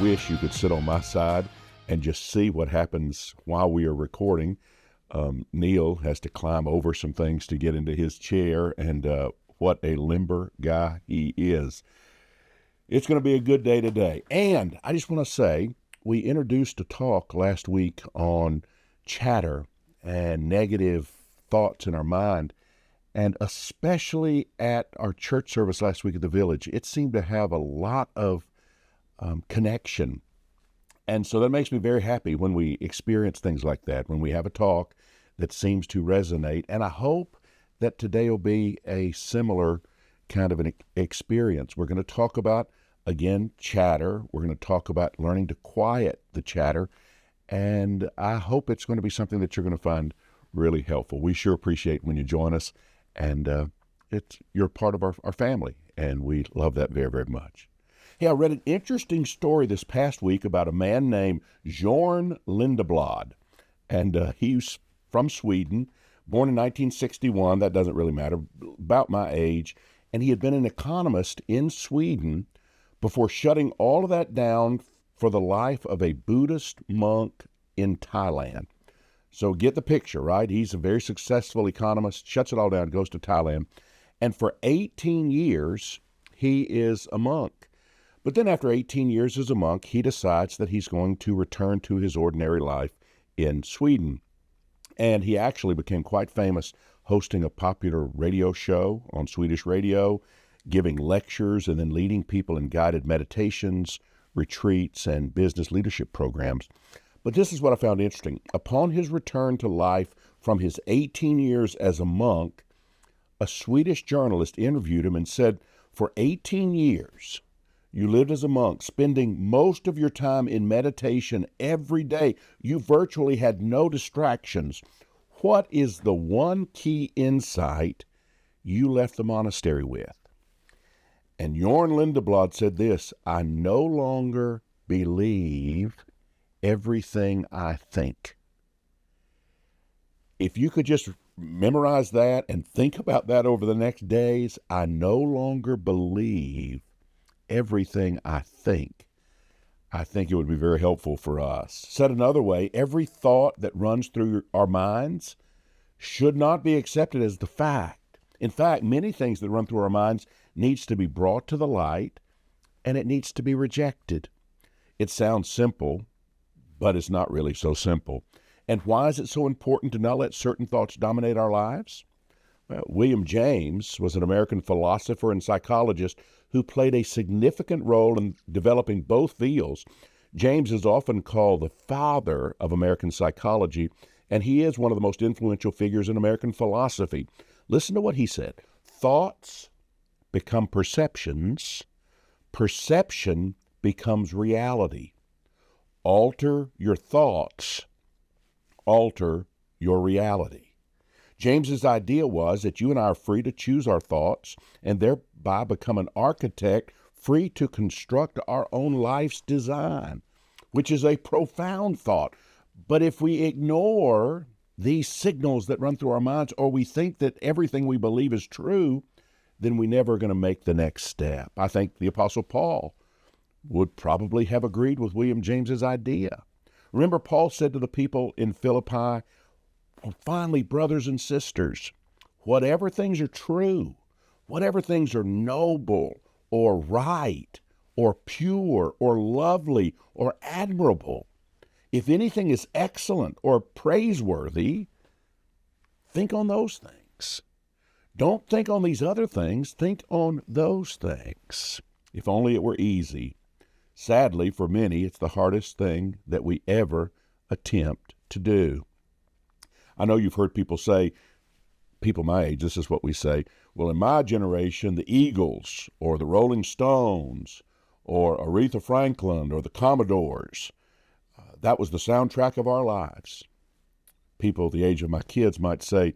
wish you could sit on my side and just see what happens while we are recording. Neil has to climb over some things to get into his chair, and what a limber guy he is. It's going to be a good day today. And I just want to say, we introduced a talk last week on chatter and negative thoughts in our mind. And especially at our church service last week at the Village, it seemed to have a lot of connection. And so that makes me very happy when we experience things like that, when we have a talk that seems to resonate. And I hope that today will be a similar kind of an experience. We're going to talk about, again, chatter. We're going to talk about learning to quiet the chatter. And I hope it's going to be something that you're going to find really helpful. We sure appreciate when you join us. And you're part of our family. And we love that very, very much. Hey, I read an interesting story this past week about a man named Bjorn Lindeblad. And he's from Sweden, born in 1961. That doesn't really matter, about my age. And he had been an economist in Sweden before shutting all of that down for the life of a Buddhist monk in Thailand. So get the picture, right? He's a very successful economist, shuts it all down, goes to Thailand. And for 18 years, he is a monk. But then after 18 years as a monk, he decides that he's going to return to his ordinary life in Sweden. And he actually became quite famous hosting a popular radio show on Swedish radio, giving lectures, and then leading people in guided meditations, retreats, and business leadership programs. But this is what I found interesting. Upon his return to life from his 18 years as a monk, a Swedish journalist interviewed him and said, for 18 years, you lived as a monk, spending most of your time in meditation every day. You virtually had no distractions. What is the one key insight you left the monastery with? And Bjorn Lindeblad said this, I no longer believe everything I think. If you could just memorize that and think about that over the next days, I no longer believe everything I think. I think it would be very helpful for us. Said another way, every thought that runs through our minds should not be accepted as the fact. In fact, many things that run through our minds needs to be brought to the light, and it needs to be rejected. It sounds simple, but it's not really so simple. And why is it so important to not let certain thoughts dominate our lives? Well, William James was an American philosopher and psychologist who played a significant role in developing both fields. James is often called the father of American psychology, and he is one of the most influential figures in American philosophy. Listen to what he said. Thoughts become perceptions. Perception becomes reality. Alter your thoughts. Alter your reality. James's idea was that you and I are free to choose our thoughts and thereby become an architect free to construct our own life's design, which is a profound thought. But if we ignore these signals that run through our minds, or we think that everything we believe is true, then we're never going to make the next step. I think the Apostle Paul would probably have agreed with William James's idea. Remember, Paul said to the people in Philippi, well, finally, brothers and sisters, whatever things are true, whatever things are noble or right or pure or lovely or admirable, if anything is excellent or praiseworthy, think on those things. Don't think on these other things, think on those things. If only it were easy. Sadly, for many, it's the hardest thing that we ever attempt to do. I know you've heard people say, people my age, this is what we say, well, in my generation, the Eagles or the Rolling Stones or Aretha Franklin or the Commodores, that was the soundtrack of our lives. People the age of my kids might say,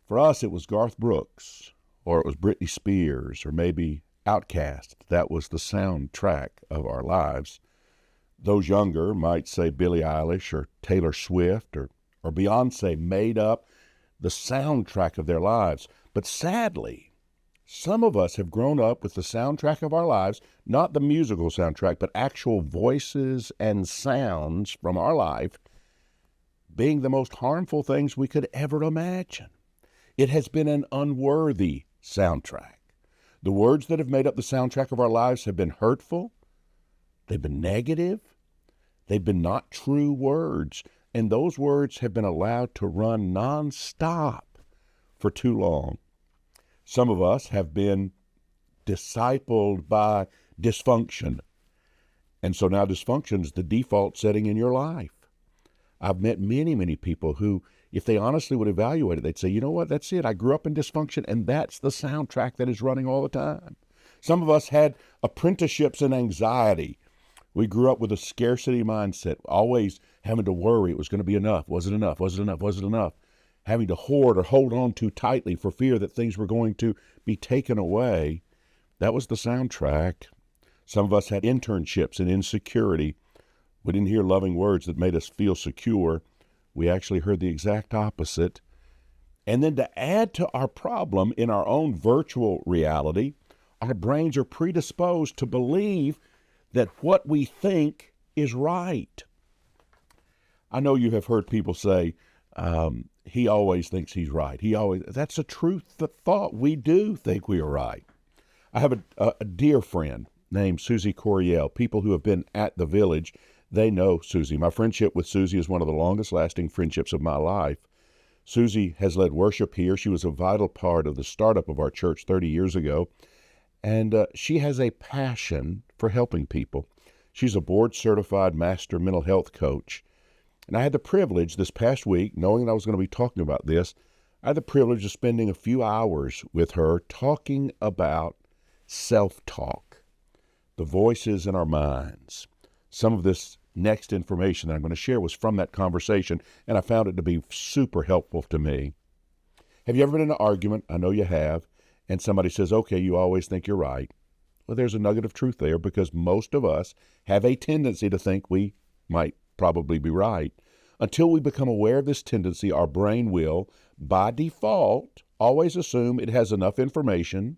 for us, it was Garth Brooks, or it was Britney Spears, or maybe Outkast. That was the soundtrack of our lives. Those younger might say Billie Eilish or Taylor Swift or Beyonce made up the soundtrack of their lives. But sadly, Some of us have grown up with the soundtrack of our lives, not the musical soundtrack, but actual voices and sounds from our life being the most harmful things we could ever imagine. It has been an unworthy soundtrack. The words that have made up the soundtrack of our lives have been hurtful, they've been negative, they've been not true words, and those words have been allowed to run nonstop for too long. Some of us have been discipled by dysfunction, and so now dysfunction is the default setting in your life. I've met many, many people who, if they honestly would evaluate it, they'd say, you know what, that's it. I grew up in dysfunction, and that's the soundtrack that is running all the time. Some of us had apprenticeships in anxiety. We grew up with a scarcity mindset, always having to worry it was going to be enough. Was it enough? Was it enough? Was it enough? Having to hoard or hold on too tightly for fear that things were going to be taken away. That was the soundtrack. Some of us had internships in insecurity. We didn't hear loving words that made us feel secure. We actually heard the exact opposite. And then to add to our problem in our own virtual reality, our brains are predisposed to believe that what we think is right. I know you have heard people say, he always thinks he's right. That's a true thought. We do think we are right. I have a dear friend named Susie Coriel. People who have been at the Village, they know Susie. My friendship with Susie is one of the longest lasting friendships of my life. Susie has led worship here. She was a vital part of the startup of our church 30 years ago. And she has a passion for helping people. She's a board-certified master mental health coach. And I had the privilege this past week, knowing that I was going to be talking about this, I had the privilege of spending a few hours with her talking about self-talk, the voices in our minds. Some of this next information that I'm going to share was from that conversation, and I found it to be super helpful to me. Have you ever been in an argument? I know you have. And somebody says, okay, you always think you're right. Well, there's a nugget of truth there because most of us have a tendency to think we might probably be right. Until we become aware of this tendency, our brain will, by default, always assume it has enough information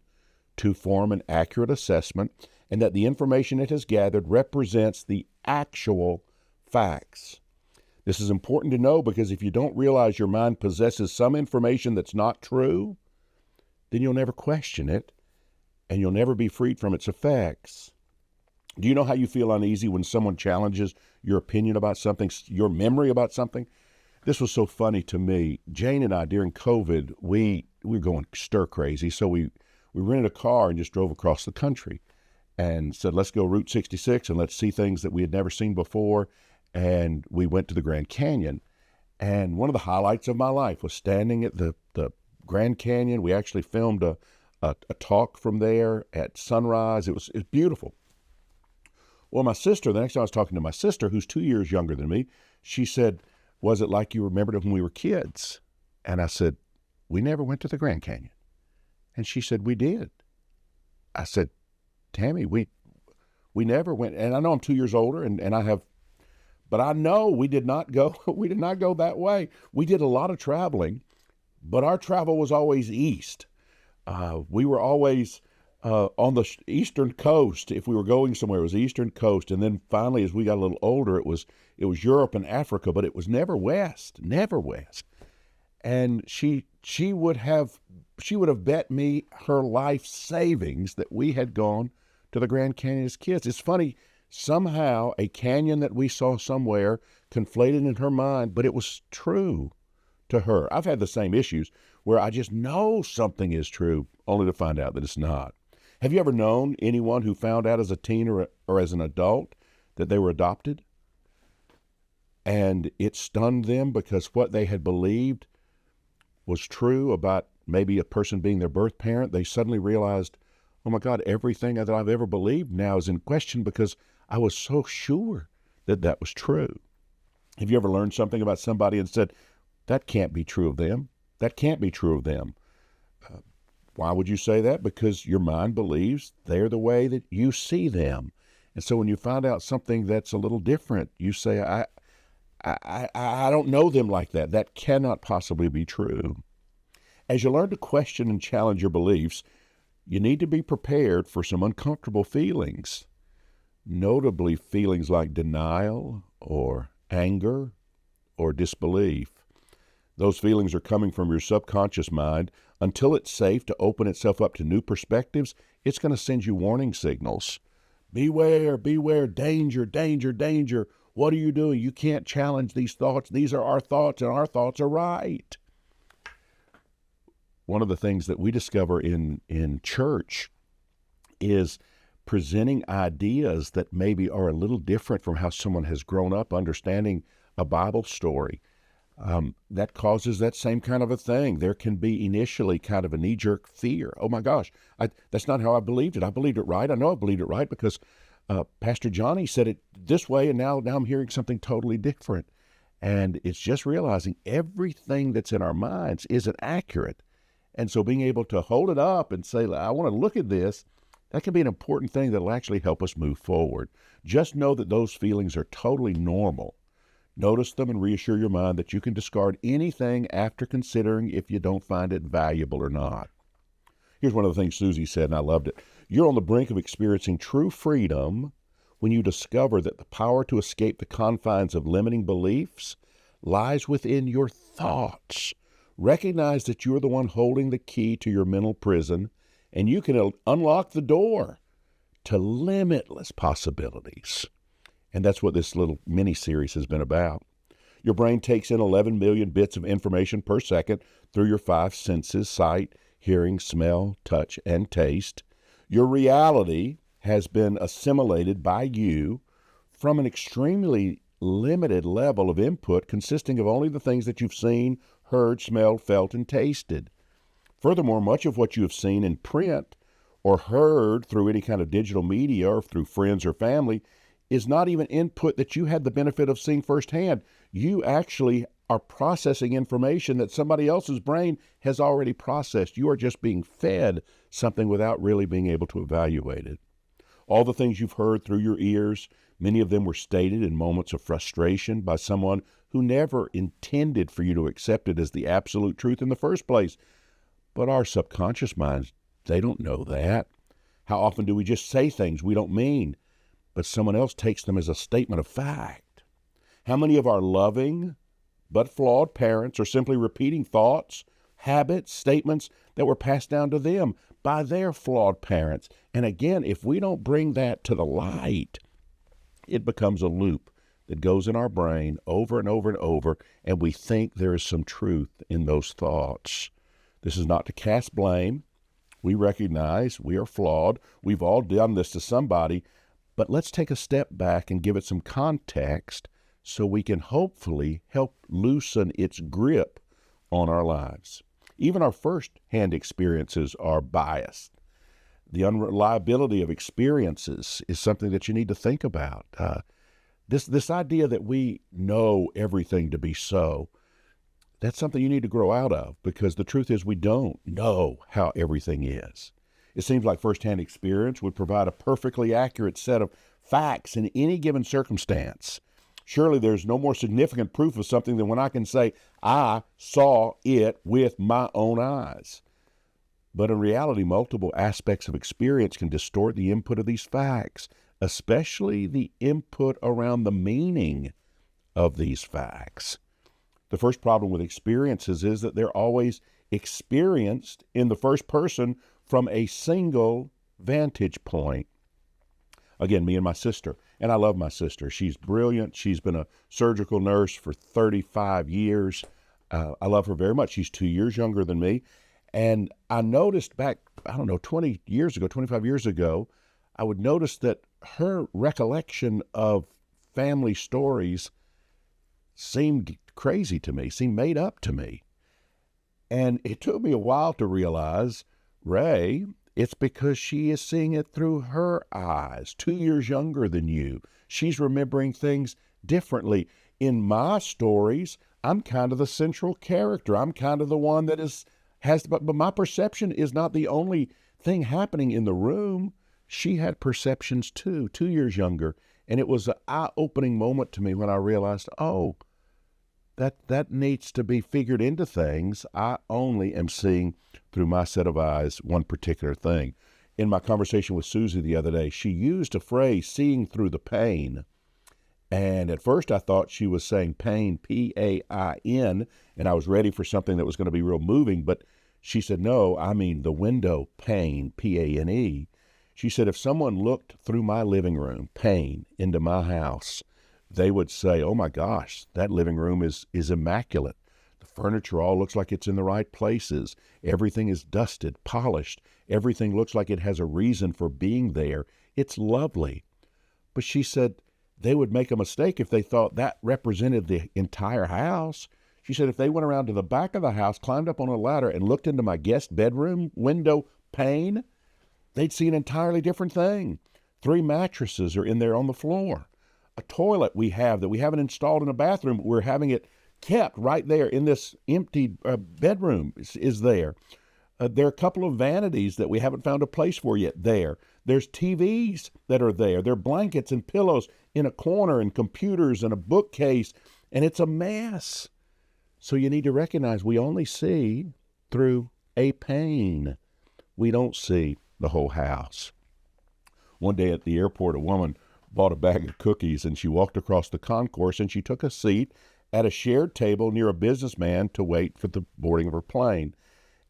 to form an accurate assessment and that the information it has gathered represents the actual facts. This is important to know because if you don't realize your mind possesses some information that's not true, then you'll never question it, and you'll never be freed from its effects. Do you know how you feel uneasy when someone challenges your opinion about something, your memory about something? This was so funny to me. Jane and I, during COVID, we were going stir crazy, so we rented a car and just drove across the country and said, let's go Route 66 and let's see things that we had never seen before. And we went to the Grand Canyon. And one of the highlights of my life was standing at the Grand Canyon. We actually filmed a talk from there at sunrise. It was beautiful. Well, my sister, the next time I was talking to my sister, who's 2 years younger than me, she said, was it like you remembered it when we were kids? And I said, we never went to the Grand Canyon. And she said, we did. I said, Tammy, we never went. And I know I'm 2 years older and I have, but I know we did not go that way. We did a lot of traveling. But our travel was always east. We were always on the eastern coast. If we were going somewhere, it was the eastern coast. And then finally, as we got a little older, it was Europe and Africa, but it was never west, never west. And she would have bet me her life savings that we had gone to the Grand Canyon as kids. It's funny, somehow a canyon that we saw somewhere conflated in her mind, but it was true to her. I've had the same issues where I just know something is true only to find out that it's not. Have you ever known anyone who found out as a teen or as an adult that they were adopted? And it stunned them because what they had believed was true about maybe a person being their birth parent. They suddenly realized, oh my God, everything that I've ever believed now is in question because I was so sure that that was true. Have you ever learned something about somebody and said, that can't be true of them. That can't be true of them. Why would you say that? Because your mind believes they're the way that you see them. And so when you find out something that's a little different, you say, I don't know them like that. That cannot possibly be true. As you learn to question and challenge your beliefs, You need to be prepared for some uncomfortable feelings, notably feelings like denial or anger or disbelief. Those feelings are coming from your subconscious mind. Until it's safe to open itself up to new perspectives, it's going to send you warning signals. Beware, beware, danger, danger, danger. What are you doing? You can't challenge these thoughts. These are our thoughts, and our thoughts are right. One of the things that we discover in church is presenting ideas that maybe are a little different from how someone has grown up understanding a Bible story. That causes that same kind of a thing. There can be initially kind of a knee-jerk fear. Oh my gosh, that's not how I believed it. I believed it right. I know I believed it right because Pastor Johnny said it this way, and now I'm hearing something totally different. And it's just realizing everything that's in our minds isn't accurate. And so being able to hold it up and say, I want to look at this, that can be an important thing that will actually help us move forward. Just know that those feelings are totally normal. Notice them and reassure your mind that you can discard anything after considering if you don't find it valuable or not. Here's one of the things Susie said, and I loved it. You're on the brink of experiencing true freedom when you discover that the power to escape the confines of limiting beliefs lies within your thoughts. Recognize that you're the one holding the key to your mental prison, and you can unlock the door to limitless possibilities. And that's what this little mini-series has been about. Your brain takes in 11 million bits of information per second through your 5 senses: sight, hearing, smell, touch, and taste. Your reality has been assimilated by you from an extremely limited level of input consisting of only the things that you've seen, heard, smelled, felt, and tasted. Furthermore, much of what you have seen in print or heard through any kind of digital media or through friends or family is not even input that you had the benefit of seeing firsthand. You actually are processing information that somebody else's brain has already processed. You are just being fed something without really being able to evaluate it. All the things you've heard through your ears, many of them were stated in moments of frustration by someone who never intended for you to accept it as the absolute truth in the first place. But our subconscious minds, they don't know that. How often do we just say things we don't mean, but someone else takes them as a statement of fact? How many of our loving but flawed parents are simply repeating thoughts, habits, statements that were passed down to them by their flawed parents? And again, if we don't bring that to the light, it becomes a loop that goes in our brain over and over and over, and we think there is some truth in those thoughts. This is not to cast blame. We recognize we are flawed. We've all done this to somebody. But let's take a step back and give it some context so we can hopefully help loosen its grip on our lives. Even our first-hand experiences are biased. The unreliability of experiences is something that you need to think about. This idea that we know everything to be so, that's something you need to grow out of, because the truth is we don't know how everything is. It seems like first-hand experience would provide a perfectly accurate set of facts in any given circumstance. Surely there's no more significant proof of something than when I can say, I saw it with my own eyes. But in reality, multiple aspects of experience can distort the input of these facts, especially the input around the meaning of these facts. The first problem with experiences is that they're always experienced in the first person from a single vantage point. Again, me and my sister, and I love my sister. She's brilliant. She's been a surgical nurse for 35 years. I love her very much. She's 2 years younger than me. And I noticed back, 20 years ago, 25 years ago, I would notice that her recollection of family stories seemed crazy to me, seemed made up to me. And it took me a while to realize, Ray, it's because she is seeing it through her eyes, 2 years younger than you. She's remembering things differently. In my stories, I'm kind of the central character. I'm kind of the one that but my perception is not the only thing happening in the room. She had perceptions too, 2 years younger. And it was an eye-opening moment to me when I realized, that needs to be figured into things. I only am seeing through my set of eyes one particular thing. In my conversation with Susie the other day, she used a phrase, seeing through the pain. And at first I thought she was saying pain, P-A-I-N, and I was ready for something that was going to be real moving. But she said, no, I mean the window pane, P-A-N-E. She said, if someone looked through my living room, pane, into my house, they would say, oh my gosh, that living room is immaculate. The furniture all looks like it's in the right places. Everything is dusted, polished. Everything looks like it has a reason for being there. It's lovely. But she said they would make a mistake if they thought that represented the entire house. She said if they went around to the back of the house, climbed up on a ladder, and looked into my guest bedroom window pane, they'd see an entirely different thing. 3 mattresses are in there on the floor. A toilet we have that we haven't installed in a bathroom, but we're having it kept right there in this empty bedroom is there. There are a couple of vanities that we haven't found a place for yet there. There's TVs that are there. There are blankets and pillows in a corner and computers and a bookcase, and it's a mess. So you need to recognize we only see through a pane. We don't see the whole house. One day at the airport, a woman bought a bag of cookies, and she walked across the concourse, and she took a seat at a shared table near a businessman to wait for the boarding of her plane.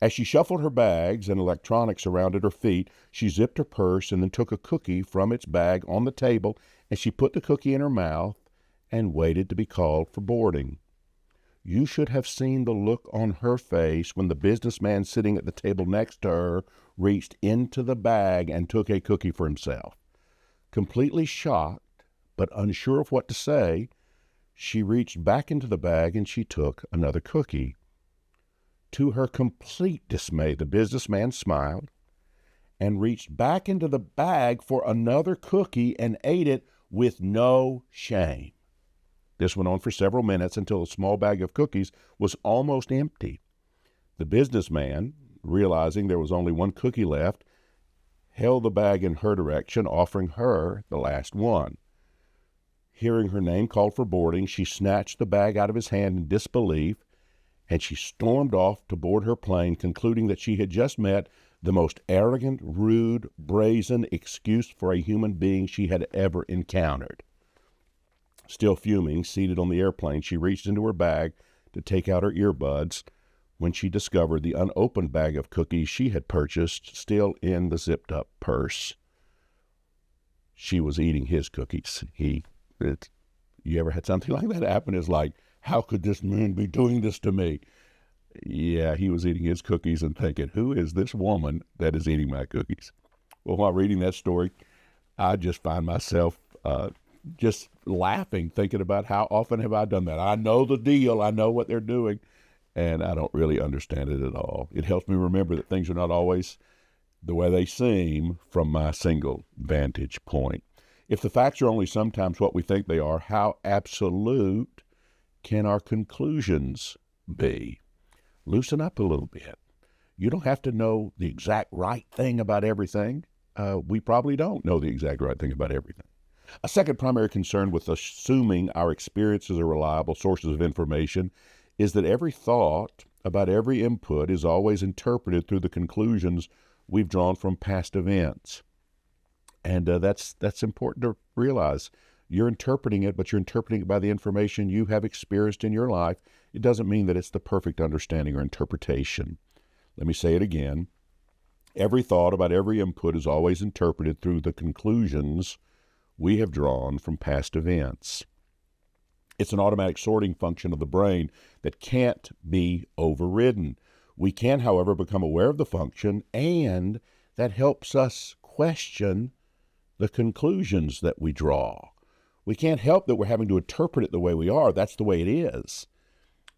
As she shuffled her bags and electronics around at her feet, she zipped her purse and then took a cookie from its bag on the table, and she put the cookie in her mouth and waited to be called for boarding. You should have seen the look on her face when the businessman sitting at the table next to her reached into the bag and took a cookie for himself. Completely shocked, but unsure of what to say, she reached back into the bag and she took another cookie. To her complete dismay, the businessman smiled and reached back into the bag for another cookie and ate it with no shame. This went on for several minutes until the small bag of cookies was almost empty. The businessman, realizing there was only one cookie left, held the bag in her direction, offering her the last one. Hearing her name called for boarding, she snatched the bag out of his hand in disbelief, and she stormed off to board her plane, concluding that she had just met the most arrogant, rude, brazen excuse for a human being she had ever encountered. Still fuming, seated on the airplane, she reached into her bag to take out her earbuds when she discovered the unopened bag of cookies she had purchased still in the zipped-up purse. She was eating his cookies. You ever had something like that happen? It's like, how could this man be doing this to me? Yeah, he was eating his cookies and thinking, who is this woman that is eating my cookies? Well, while reading that story, I just find myself just laughing, thinking about how often have I done that. I know the deal. I know what they're doing, and I don't really understand it at all. It helps me remember that things are not always the way they seem from my single vantage point. If the facts are only sometimes what we think they are, how absolute can our conclusions be? Loosen up a little bit. You don't have to know the exact right thing about everything. We probably don't know the exact right thing about everything. A second primary concern with assuming our experiences are reliable sources of information is that every thought about every input is always interpreted through the conclusions we've drawn from past events. And that's important to realize. You're interpreting it, but you're interpreting it by the information you have experienced in your life. It doesn't mean that it's the perfect understanding or interpretation. Let me say it again. Every thought about every input is always interpreted through the conclusions we have drawn from past events. It's an automatic sorting function of the brain that can't be overridden. We can, however, become aware of the function, and that helps us question the conclusions that we draw. We can't help that we're having to interpret it the way we are. That's the way it is.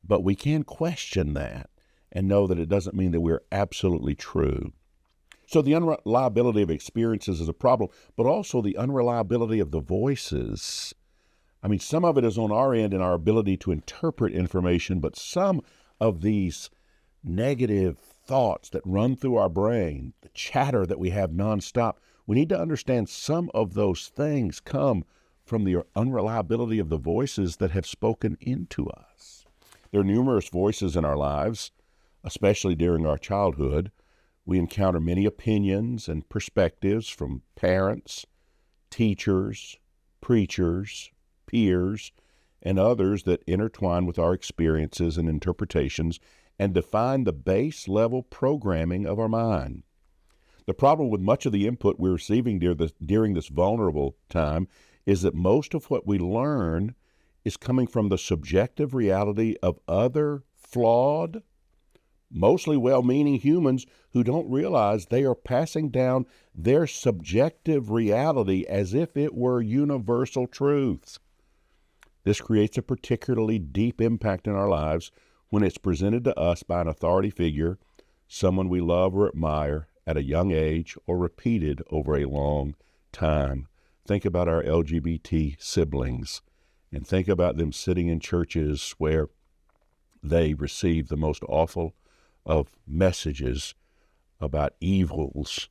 But we can question that and know that it doesn't mean that we're absolutely true. So the unreliability of experiences is a problem, but also the unreliability of the voices. I mean, some of it is on our end in our ability to interpret information, but some of these negative thoughts that run through our brain, the chatter that we have nonstop, we need to understand some of those things come from the unreliability of the voices that have spoken into us. There are numerous voices in our lives, especially during our childhood. We encounter many opinions and perspectives from parents, teachers, preachers, peers, and others that intertwine with our experiences and interpretations and define the base level programming of our mind. The problem with much of the input we're receiving during this vulnerable time is that most of what we learn is coming from the subjective reality of other flawed, mostly well-meaning humans who don't realize they are passing down their subjective reality as if it were universal truths. This creates a particularly deep impact in our lives when it's presented to us by an authority figure, someone we love or admire at a young age or repeated over a long time. Think about our LGBT siblings and think about them sitting in churches where they receive the most awful of messages about evils,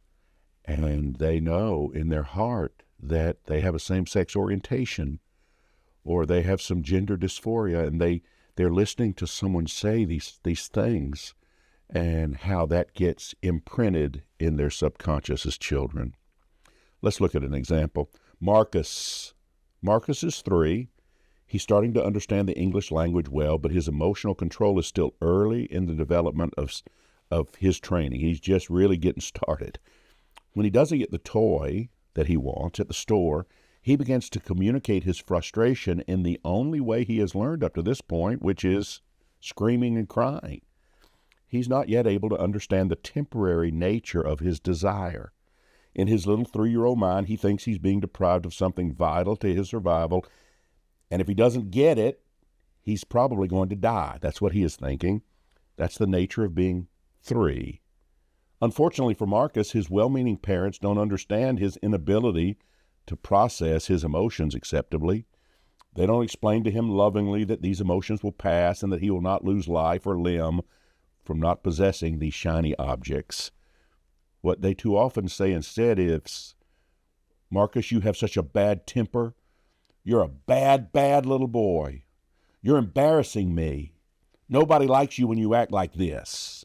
and they know in their heart that they have a same-sex orientation or they have some gender dysphoria, and they're listening to someone say these things and how that gets imprinted in their subconscious as children. Let's look at an example. Marcus is 3. He's starting to understand the English language well, but his emotional control is still early in the development of his training. He's just really getting started. When he doesn't get the toy that he wants at the store, he begins to communicate his frustration in the only way he has learned up to this point, which is screaming and crying. He's not yet able to understand the temporary nature of his desire. In his little 3-year-old mind, he thinks he's being deprived of something vital to his survival, and if he doesn't get it, he's probably going to die. That's what he is thinking. That's the nature of being 3. Unfortunately for Marcus, his well-meaning parents don't understand his inability to process his emotions acceptably. They don't explain to him lovingly that these emotions will pass and that he will not lose life or limb from not possessing these shiny objects. What they too often say instead is, "Marcus, you have such a bad temper. You're a bad, bad little boy. You're embarrassing me. Nobody likes you when you act like this."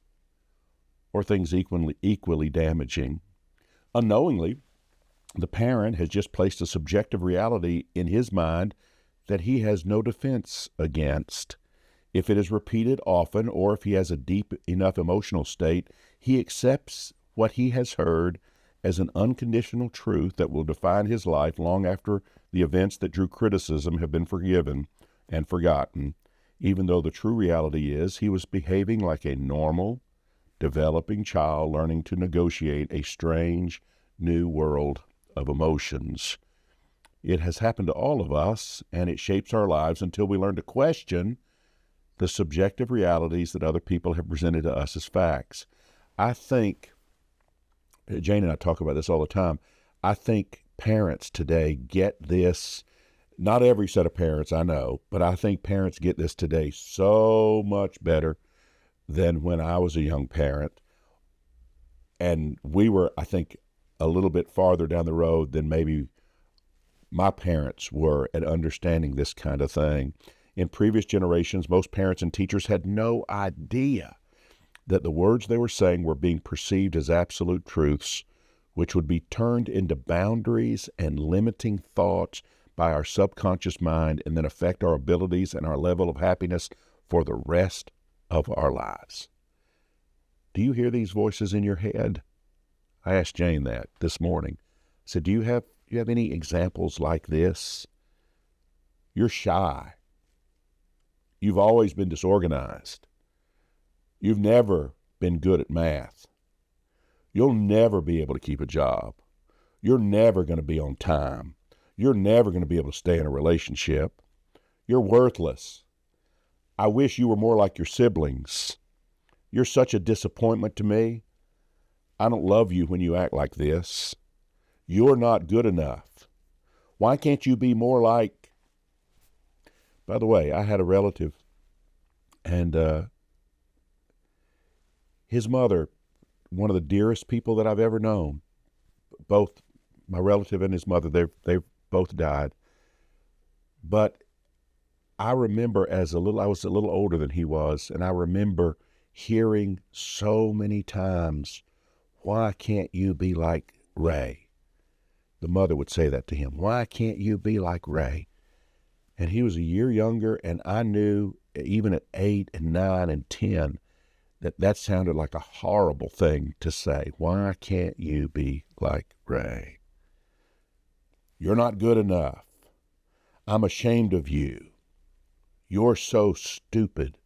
Or things equally damaging. Unknowingly, the parent has just placed a subjective reality in his mind that he has no defense against. If it is repeated often, or if he has a deep enough emotional state, he accepts what he has heard as an unconditional truth that will define his life long after the events that drew criticism have been forgiven and forgotten, even though the true reality is he was behaving like a normal, developing child learning to negotiate a strange, new world of emotions. It has happened to all of us, and it shapes our lives until we learn to question the subjective realities that other people have presented to us as facts. I think, Jane and I talk about this all the time, I think parents today get this, not every set of parents I know, but I think parents get this today so much better than when I was a young parent. And we were, I think, a little bit farther down the road than maybe my parents were at understanding this kind of thing. In previous generations, most parents and teachers had no idea that the words they were saying were being perceived as absolute truths, which would be turned into boundaries and limiting thoughts by our subconscious mind and then affect our abilities and our level of happiness for the rest of our lives. Do you hear these voices in your head? I asked Jane that this morning. I said, do you have any examples like this? You're shy. You've always been disorganized. You've never been good at math. You'll never be able to keep a job. You're never going to be on time. You're never going to be able to stay in a relationship. You're worthless. I wish you were more like your siblings. You're such a disappointment to me. I don't love you when you act like this. You're not good enough. Why can't you be more like... By the way, I had a relative, and his mother, one of the dearest people that I've ever known, both my relative and his mother, they've both died. But I remember I was a little older than he was, and I remember hearing so many times, why can't you be like Ray? The mother would say that to him. Why can't you be like Ray? And he was a year younger, and I knew even at 8 and 9 and 10 that sounded like a horrible thing to say. Why can't you be like Ray? You're not good enough. I'm ashamed of you. You're so stupid.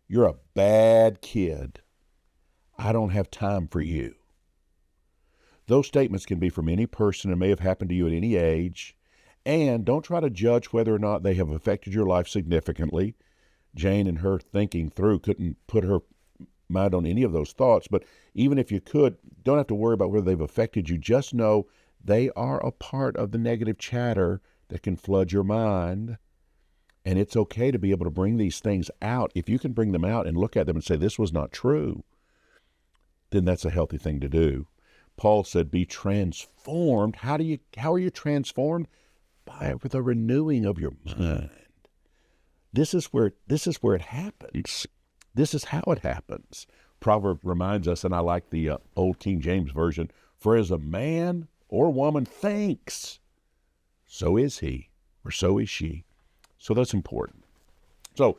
You're a bad kid. I don't have time for you. Those statements can be from any person and may have happened to you at any age. And don't try to judge whether or not they have affected your life significantly. Jane, in her thinking through, couldn't put her mind on any of those thoughts. But even if you could, don't have to worry about whether they've affected you. Just know they are a part of the negative chatter that can flood your mind. And it's okay to be able to bring these things out. If you can bring them out and look at them and say, this was not true, then that's a healthy thing to do. Paul said, be transformed. How are you transformed? By the renewing of your mind. This is where it happens. This is how it happens. Proverb reminds us, and I like the old King James Version, for as a man or woman thinks, so is he, or so is she. So that's important. So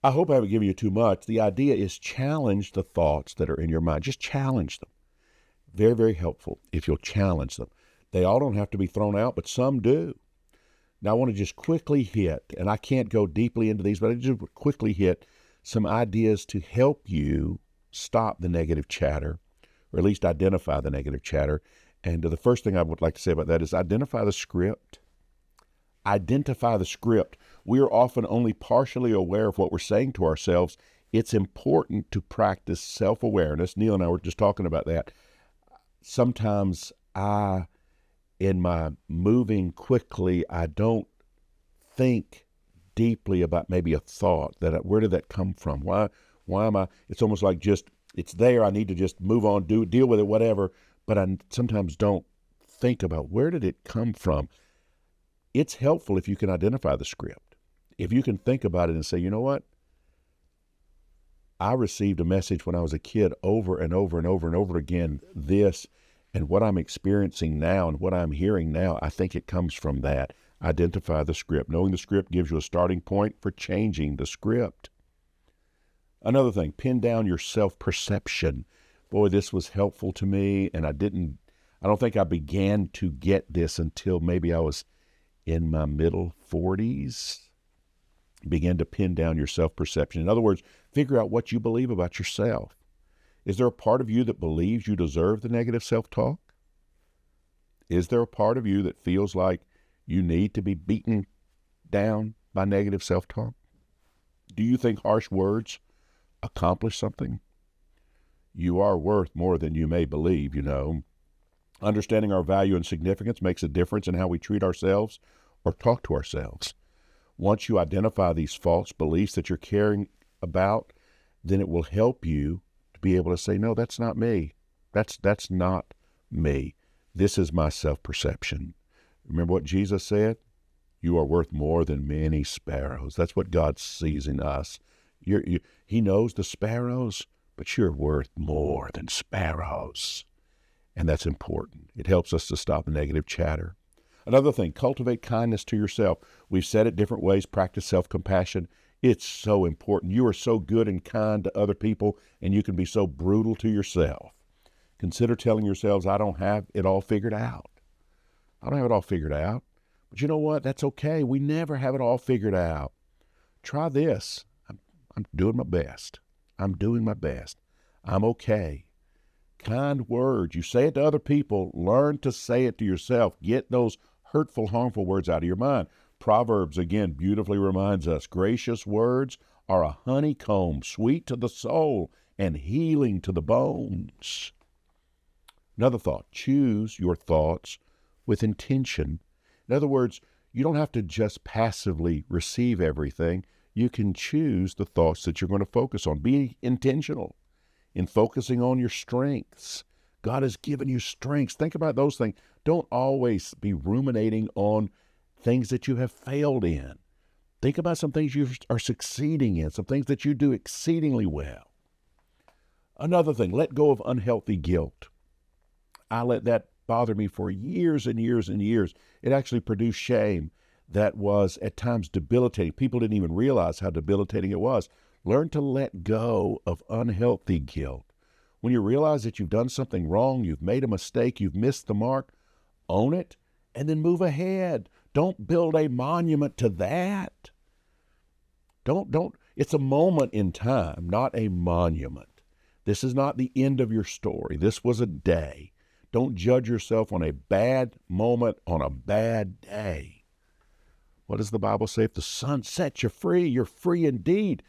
I hope I haven't given you too much. The idea is challenge the thoughts that are in your mind. Just challenge them. Very, very helpful if you'll challenge them. They all don't have to be thrown out, but some do. Now I want to just quickly hit, and I can't go deeply into these, but I just quickly hit some ideas to help you stop the negative chatter, or at least identify the negative chatter. And the first thing I would like to say about that is identify the script. Identify the script. We are often only partially aware of what we're saying to ourselves. It's important to practice self-awareness. Neil and I were just talking about that. Sometimes in my moving quickly, I don't think deeply about maybe a thought where did that come from? Why am I? It's almost like it's there. I need to just move on, deal with it, whatever. But I sometimes don't think about where did it come from. It's helpful if you can identify the script. If you can think about it and say, you know what? I received a message when I was a kid over and over and over and over again, this, and what I'm experiencing now and what I'm hearing now, I think it comes from that. Identify the script. Knowing the script gives you a starting point for changing the script. Another thing, pin down your self-perception. Boy, this was helpful to me, and I don't think I began to get this until maybe I was in my middle 40s. Begin to pin down your self-perception. In other words, figure out what you believe about yourself. Is there a part of you that believes you deserve the negative self-talk? Is there a part of you that feels like you need to be beaten down by negative self-talk? Do you think harsh words accomplish something? You are worth more than you may believe, you know. Understanding our value and significance makes a difference in how we treat ourselves or talk to ourselves. Once you identify these false beliefs that you're caring about, then it will help you to be able to say, no, that's not me. That's not me. This is my self-perception. Remember what Jesus said? You are worth more than many sparrows. That's what God sees in us. He knows the sparrows, but you're worth more than sparrows. And that's important. It helps us to stop the negative chatter. Another thing, cultivate kindness to yourself. We've said it different ways. Practice self-compassion. It's so important. You are so good and kind to other people, and you can be so brutal to yourself. Consider telling yourselves, I don't have it all figured out. I don't have it all figured out. But you know what? That's okay. We never have it all figured out. Try this. I'm doing my best. I'm doing my best. I'm okay. Kind words. You say it to other people. Learn to say it to yourself. Get those hurtful, harmful words out of your mind. Proverbs, again, beautifully reminds us, gracious words are a honeycomb, sweet to the soul and healing to the bones. Another thought, choose your thoughts with intention. In other words, you don't have to just passively receive everything. You can choose the thoughts that you're going to focus on. Be intentional in focusing on your strengths. God has given you strengths. Think about those things. Don't always be ruminating on things that you have failed in. Think about some things you are succeeding in, some things that you do exceedingly well. Another thing, let go of unhealthy guilt. I let that bother me for years and years and years. It actually produced shame that was at times debilitating. People didn't even realize how debilitating it was. Learn to let go of unhealthy guilt. When you realize that you've done something wrong, you've made a mistake, you've missed the mark, own it and then move ahead. Don't build a monument to that. It's a moment in time, not a monument. This is not the end of your story. This was a day. Don't judge yourself on a bad moment on a bad day. What does the Bible say? If the Son sets you free, you're free indeed.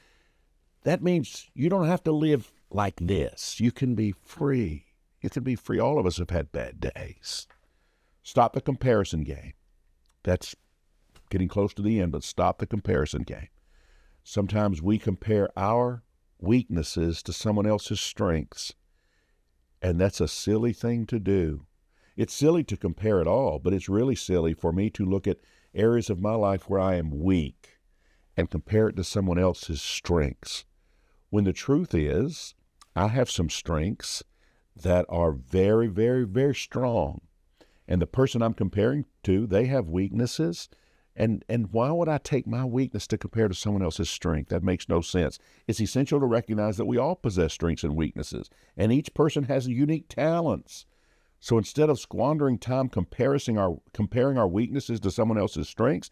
That means you don't have to live like this. You can be free. You can be free. All of us have had bad days. Stop the comparison game. That's getting close to the end, but stop the comparison game. Sometimes we compare our weaknesses to someone else's strengths, and that's a silly thing to do. It's silly to compare at all, but it's really silly for me to look at areas of my life where I am weak and compare it to someone else's strengths. When the truth is, I have some strengths that are very, very, very strong. And the person I'm comparing to, they have weaknesses. And why would I take my weakness to compare to someone else's strength? That makes no sense. It's essential to recognize that we all possess strengths and weaknesses, and each person has unique talents. So instead of squandering time comparing our weaknesses to someone else's strengths,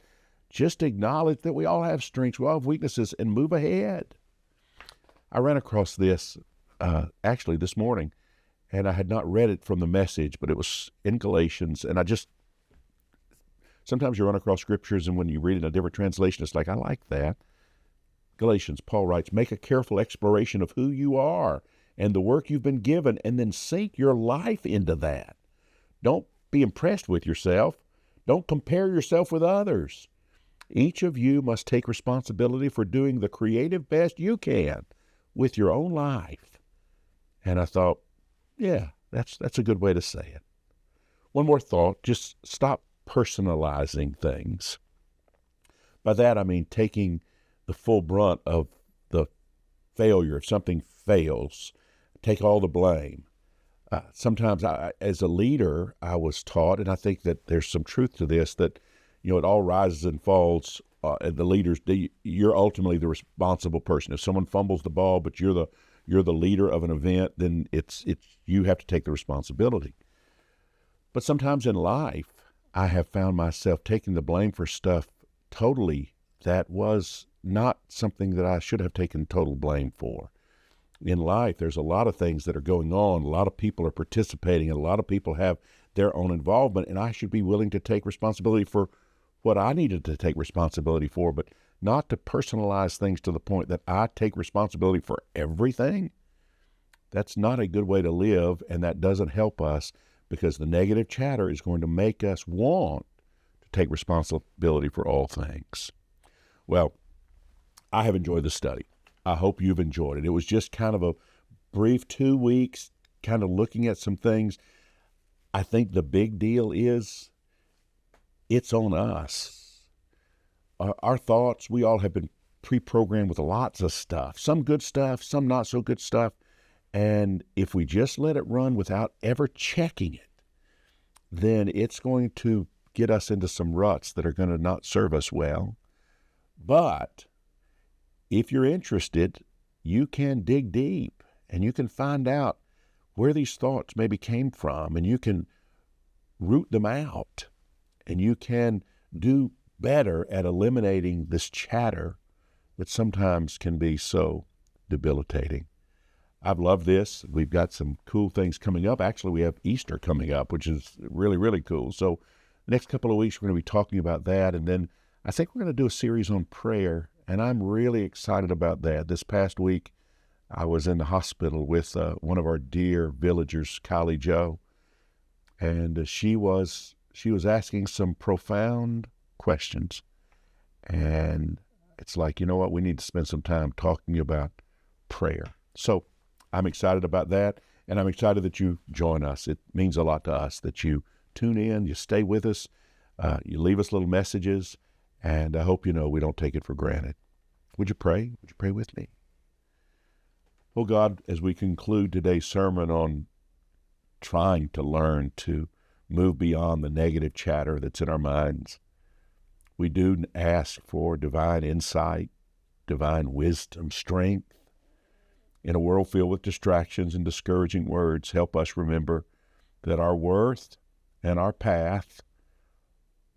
just acknowledge that we all have strengths, we all have weaknesses, and move ahead. I ran across this actually this morning, and I had not read it from the Message, but it was in Galatians, and sometimes you run across scriptures, and when you read it in a different translation, it's like, I like that. Galatians, Paul writes, make a careful exploration of who you are and the work you've been given, and then sink your life into that. Don't be impressed with yourself. Don't compare yourself with others. Each of you must take responsibility for doing the creative best you can with your own life. And I thought, yeah, that's a good way to say it. One more thought, just stop personalizing things. By that I mean taking the full brunt of the failure. If something fails, take all the blame. Sometimes as a leader, I was taught, and I think that there's some truth to this, that it all rises and falls. The leaders, you're ultimately the responsible person. If someone fumbles the ball, but you're the leader of an event, then it's you have to take the responsibility. But sometimes in life, I have found myself taking the blame for stuff totally that was not something that I should have taken total blame for. In life, there's a lot of things that are going on. A lot of people are participating, and a lot of people have their own involvement, and I should be willing to take responsibility for what I needed to take responsibility for, but not to personalize things to the point that I take responsibility for everything. That's not a good way to live, and that doesn't help us, because the negative chatter is going to make us want to take responsibility for all things. Well, I have enjoyed the study. I hope you've enjoyed it. It was just kind of a brief 2 weeks, kind of looking at some things. I think the big deal is it's on us. Our thoughts, we all have been pre-programmed with lots of stuff, some good stuff, some not so good stuff. And if we just let it run without ever checking it, then it's going to get us into some ruts that are going to not serve us well. But if you're interested, you can dig deep and you can find out where these thoughts maybe came from, and you can root them out, and you can do better at eliminating this chatter that sometimes can be so debilitating. I've loved this. We've got some cool things coming up. Actually, we have Easter coming up, which is really, really cool. So the next couple of weeks, we're going to be talking about that. And then I think we're going to do a series on prayer, and I'm really excited about that. This past week, I was in the hospital with one of our dear villagers, Kylie Joe, and she was asking some profound questions. And it's like, you know what, we need to spend some time talking about prayer. So I'm excited about that, and I'm excited that you join us. It means a lot to us that you tune in, you stay with us, you leave us little messages, And I hope you know we don't take it for granted. Would you pray? Would you pray with me? Oh God, as we conclude today's sermon on trying to learn to move beyond the negative chatter that's in our minds, we do ask for divine insight, divine wisdom, strength. In a world filled with distractions and discouraging words, help us remember that our worth and our path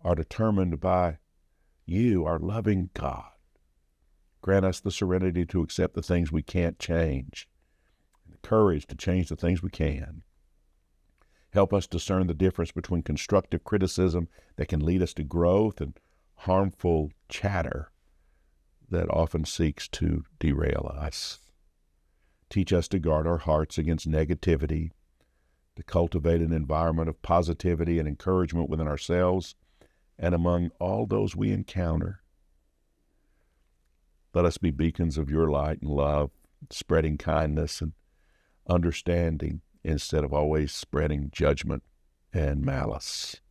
are determined by you, our loving God. Grant us the serenity to accept the things we can't change, and the courage to change the things we can. Help us discern the difference between constructive criticism that can lead us to growth and harmful chatter that often seeks to derail us. Teach us to guard our hearts against negativity, to cultivate an environment of positivity and encouragement within ourselves and among all those we encounter. Let us be beacons of your light and love, spreading kindness and understanding instead of always spreading judgment and malice.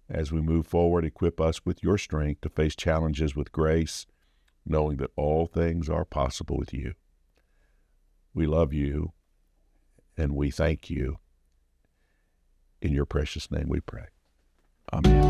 As we move forward, equip us with your strength to face challenges with grace, knowing that all things are possible with you. We love you and we thank you. In your precious name we pray. Amen.